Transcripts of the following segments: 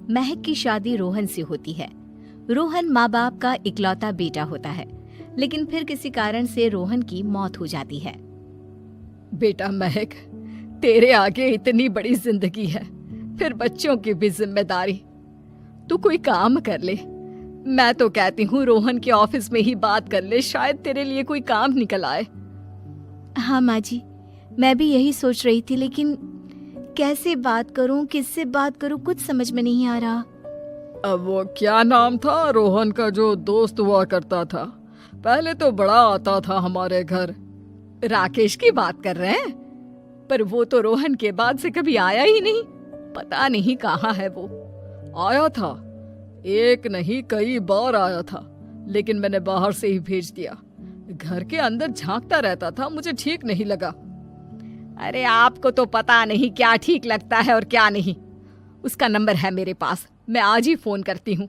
महक की शादी रोहन से होती है। रोहन माँ बाप का इकलौता बेटा होता है, लेकिन फिर किसी कारण से रोहन की मौत हो जाती है। बेटा महक, तेरे आगे इतनी बड़ी जिंदगी है, फिर बच्चों की भी जिम्मेदारी। तू कोई काम कर ले। मैं तो कहती हूँ रोहन के ऑफिस में ही बात कर ले, शायद तेरे लिए कोई काम निकल आए। हाँ माँ जी, मैं भी यही सोच रही थी, लेकिन कैसे बात करूं, किससे बात करूं, कुछ समझ में नहीं आ रहा। अब वो क्या नाम था रोहन का जो दोस्त हुआ करता था, पहले तो बड़ा आता था हमारे घर। राकेश की बात कर रहे हैं? पर वो तो रोहन के बाद से कभी आया ही नहीं, पता नहीं कहाँ है वो। आया था, एक नहीं कई बार आया था, लेकिन मैंने बाहर से ही भेज दिया। घर के अंदर झांकता रहता था, मुझे ठीक नहीं लगा। अरे आपको तो पता नहीं क्या ठीक लगता है और क्या नहीं। उसका नंबर है मेरे पास, मैं आज ही फोन करती हूँ।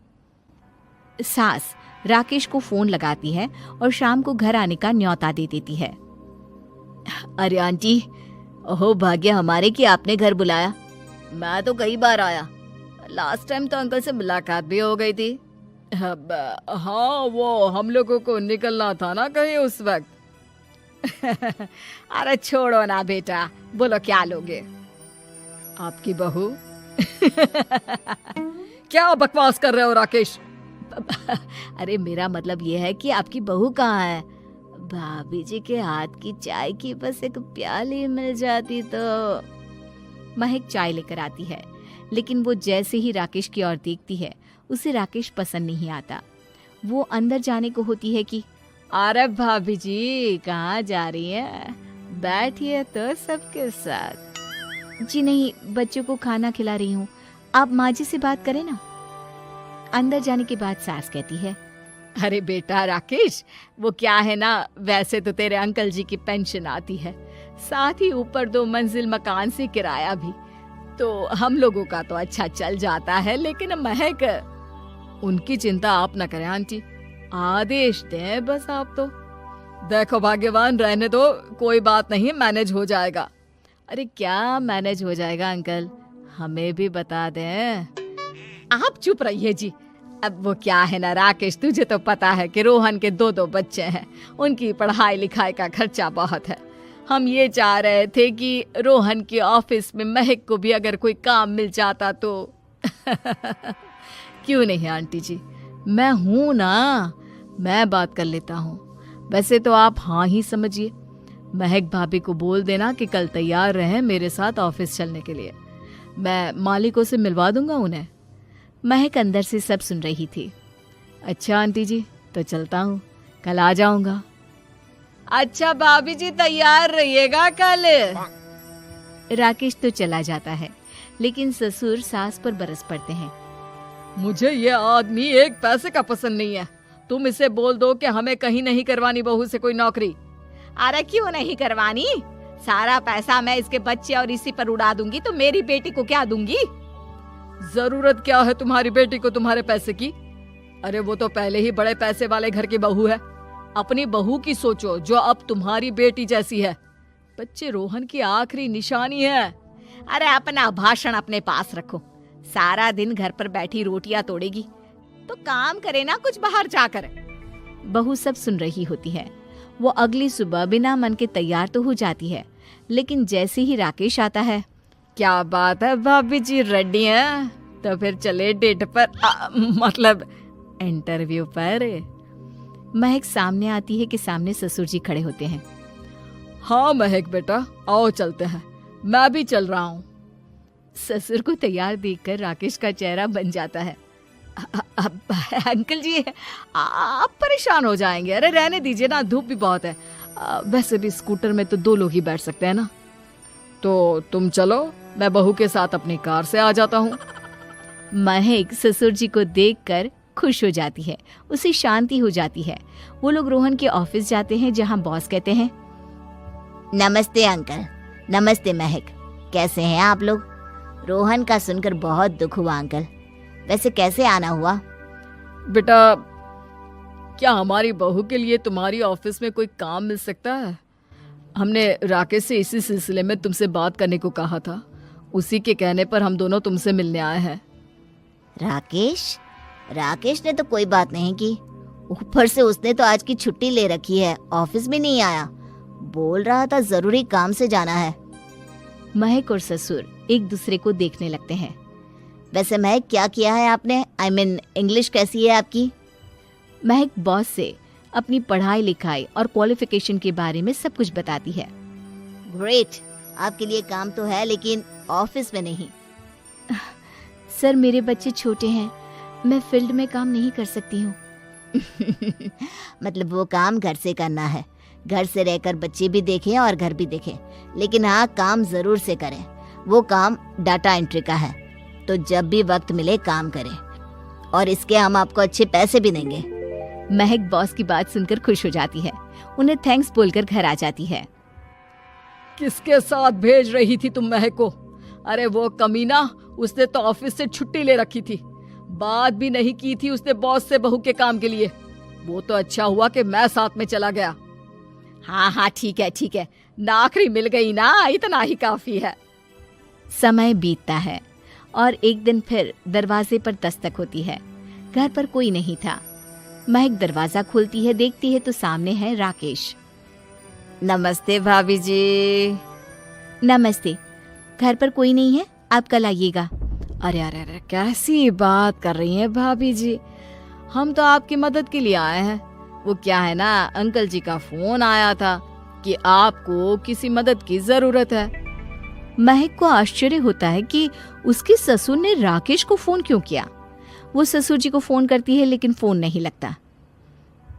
सास राकेश को फोन लगाती है और शाम को घर आने का न्योता दे देती है। अरे आंटी, ओहो भाग्य हमारे कि आपने घर बुलाया। मैं तो कई बार आया, लास्ट टाइम तो अंकल से मुलाकात भी हो गई थी। हाँ, वो हम लोगों को निकलना था ना कहीं उस वक्त। अरे छोड़ो ना बेटा, बोलो क्या लोगे? आपकी बहू। क्या बकवास कर रहे हो राकेश? अरे मेरा मतलब ये है कि आपकी बहू कहाँ है? भाभी जी के हाथ की चाय की बस एक प्याली मिल जाती तो। महक चाय लेकर आती है, लेकिन वो जैसे ही राकेश की ओर देखती है, उसे राकेश पसंद नहीं आता। वो अंदर जाने को होती है कि अरे भाभी जी कहाँ जा रही है? बैठिए तो सबके साथ। जी नहीं, बच्चों को खाना खिला रही हूँ, आप माँ जी से बात करें ना। अंदर जाने के बाद सास कहती है, अरे बेटा राकेश, वो क्या है ना, वैसे तो तेरे अंकल जी की पेंशन आती है, साथ ही ऊपर 2 मंजिल मकान से किराया भी, तो हम लोगों का तो अच्छा चल जाता है। लेकिन महक, उनकी चिंता आप न करें आंटी, आदेश दें बस आप तो। देखो भाग्यवान, रहने दो, कोई बात नहीं, मैनेज हो जाएगा। अरे क्या मैनेज हो जाएगा अंकल, हमें भी बता दें। आप चुप रहिए जी। अब वो क्या है ना राकेश, तुझे तो पता है कि रोहन के 2 बच्चे हैं, उनकी पढ़ाई लिखाई का खर्चा बहुत है। हम ये चाह रहे थे कि रोहन के ऑफिस में महक को भी अगर कोई काम मिल जाता तो। क्यों नहीं आंटी जी, मैं हूं ना, मैं बात कर लेता हूँ। वैसे तो आप हाँ ही समझिए। महक भाभी को बोल देना कि कल तैयार रहें मेरे साथ ऑफिस चलने के लिए, मैं मालिकों से मिलवा दूंगा उन्हें। महक अंदर से सब सुन रही थी। अच्छा आंटी जी, तो चलता हूँ, कल आ जाऊंगा। अच्छा भाभी जी, तैयार रहिएगा कल। राकेश तो चला जाता है, लेकिन ससुर सास पर बरस पड़ते हैं। मुझे ये आदमी एक पैसे का पसंद नहीं है। तुम इसे बोल दो कि हमें कहीं नहीं करवानी बहू से कोई नौकरी। अरे क्यों नहीं करवानी? सारा पैसा मैं इसके बच्चे और इसी पर उड़ा दूंगी, तो मेरी बेटी को क्या दूंगी? जरूरत क्या है तुम्हारी बेटी को तुम्हारे पैसे की? अरे वो तो पहले ही बड़े पैसे वाले घर की बहू है। अपनी बहू की सोचो जो अब तुम्हारी बेटी जैसी है। बच्चे रोहन की आखिरी निशानी है। अरे अपना भाषण अपने पास रखो, सारा दिन घर पर बैठी रोटियां तोड़ेगी, तो काम करे ना कुछ बाहर जाकर। बहू सब सुन रही होती है। वो अगली सुबह बिना मन के तैयार तो हो जाती है, लेकिन जैसे ही राकेश आता है, क्या बात है भाभी जी, रेडी हैं? तो फिर चले डेट पर, मतलब इंटरव्यू पर। महक सामने आती है कि सामने ससुर जी खड़े होते हैं। हाँ महक बेटा, आओ चलते हैं, मैं भी चल रहा हूँ। ससुर को तैयार देखकर राकेश का चेहरा बन जाता है। अंकल जी, आप परेशान हो जाएंगे। अरे रहने दीजिए ना, धूप भी बहुत है। वैसे भी स्कूटर में तो 2 लोग ही बैठ सकते हैं ना। तो तुम चलो, मैं बहू के साथ अपनी कार से आ जाता हूँ। महक ससुर जी को देखकर खुश हो जाती है, उसे शांति हो जाती है। वो लोग रोहन के ऑफिस जाते हैं, जहाँ बॉस कहते हैं, नमस्ते अंकल। नमस्ते महक, कैसे हैं आप लोग? रोहन का सुनकर बहुत दुख हुआ अंकल, वैसे कैसे आना हुआ? बेटा, क्या हमारी बहू के लिए तुम्हारी ऑफिस में कोई काम मिल सकता है? हमने राकेश से इसी सिलसिले में तुमसे बात करने को कहा था, उसी के कहने पर हम दोनों तुमसे मिलने आए हैं। राकेश ने तो कोई बात नहीं की। ऊपर से उसने तो आज की छुट्टी ले रखी है, ऑफिस भी नहीं आया। बोल रहा था जरूरी काम से जाना है। महक और ससुर एक दूसरे को देखने लगते हैं। वैसे महक, क्या किया है आपने? आई मीन इंग्लिश कैसी है आपकी? महक बॉस से अपनी पढ़ाई लिखाई और क्वालिफिकेशन के बारे में सब कुछ बताती है। ग्रेट, आपके लिए काम तो है लेकिन ऑफिस में नहीं। सर, मेरे बच्चे छोटे हैं, मैं फील्ड में काम नहीं कर सकती हूँ। मतलब वो काम घर से करना है, घर से रहकर बच्चे भी देखें और घर भी देखें, लेकिन हाँ, काम जरूर से करें। वो काम डाटा एंट्री का है, तो जब भी वक्त मिले काम करें, और इसके हम आपको अच्छे पैसे भी देंगे। महक बॉस की बात सुनकर खुश हो जाती है, उन्हें थैंक्स बोलकर घर आ जाती है। किसके साथ भेज रही थी तुम महक को? अरे वो कमीना, उसने तो ऑफिस से छुट्टी ले रखी थी, बात भी नहीं की थी उसने बॉस से बहू के काम के लिए। वो तो अच्छा हुआ कि मैं साथ में चला गया। हाँ, ठीक है, नौकरी मिल गई ना, इतना ही काफी है। समय बीतता है और एक दिन फिर दरवाजे पर दस्तक होती है। घर पर कोई नहीं था। महक दरवाजा खोलती है, देखती है तो सामने है राकेश। नमस्ते भाभी जी। नमस्ते, घर पर कोई नहीं है, आप कल आइएगा। अरे, कैसी बात कर रही हैं भाभी जी, हम तो आपकी मदद के लिए आए हैं। वो क्या है ना, अंकल जी का फोन आया था कि आपको किसी मदद की जरूरत है। महक को आश्चर्य होता है कि उसके ससुर ने राकेश को फोन क्यों किया। वो ससुर जी को फोन करती है लेकिन फोन नहीं लगता।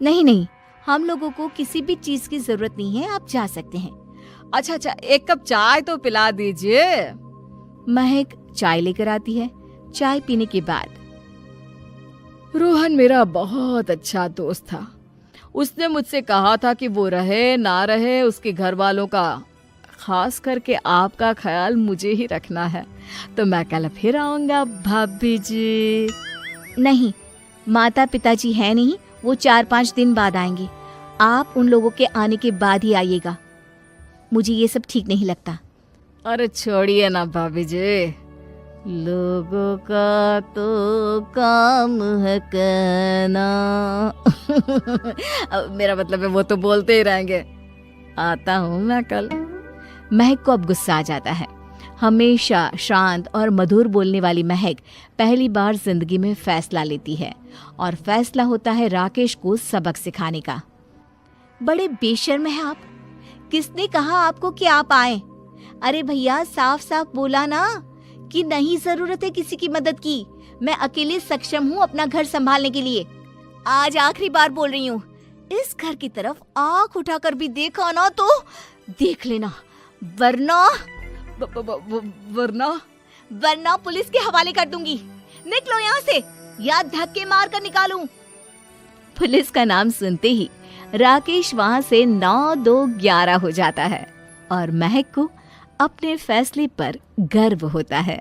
नहीं, हम लोगों को किसी भी चीज की जरूरत नहीं है, आप जा सकते हैं। अच्छा, एक कप चाय तो पिला दीजिए। महक चाय लेकर आती है। चाय पीने के बाद, रोहन मेरा बहुत अच्छा दोस्त था। उसने मुझसे कहा था कि वो रहे ना रहे, उसके घर वालों का, खास करके आपका ख्याल मुझे ही रखना है। तो मैं कल फिर आऊंगा भाभी जी। नहीं, माता पिताजी है नहीं, वो 4-5 दिन बाद आएंगे। आप उन लोगों के आने के बाद ही आइएगा। मुझे ये सब ठीक नहीं लगता। अरे छोड़िए ना भाभी जी, लोगों का तो काम है कहना। मेरा मतलब है वो तो बोलते ही रहेंगे। आता हूँ मैं कल। महक को अब गुस्सा आ जाता है। हमेशा शांत और मधुर बोलने वाली महक पहली बार जिंदगी में फैसला लेती है, और फैसला होता है राकेश को सबक सिखाने का। बड़े बेशर्म हैं आप। किसने कहा आपको कि आप आए? अरे भैया, साफ साफ बोला ना कि नहीं जरूरत है किसी की मदद की। मैं अकेले सक्षम हूँ अपना घर संभालने के लिए। आज आखिरी बार बोल रही हूँ, इस घर की तरफ आंख उठाकर भी देखा ना तो देख लेना, वरना वरना पुलिस के हवाले कर दूंगी। निकलो यहाँ से, या धक्के मार कर निकालूं। पुलिस का नाम सुनते ही राकेश वहां से 9-2-11 हो जाता है, और महक को अपने फैसले पर गर्व होता है।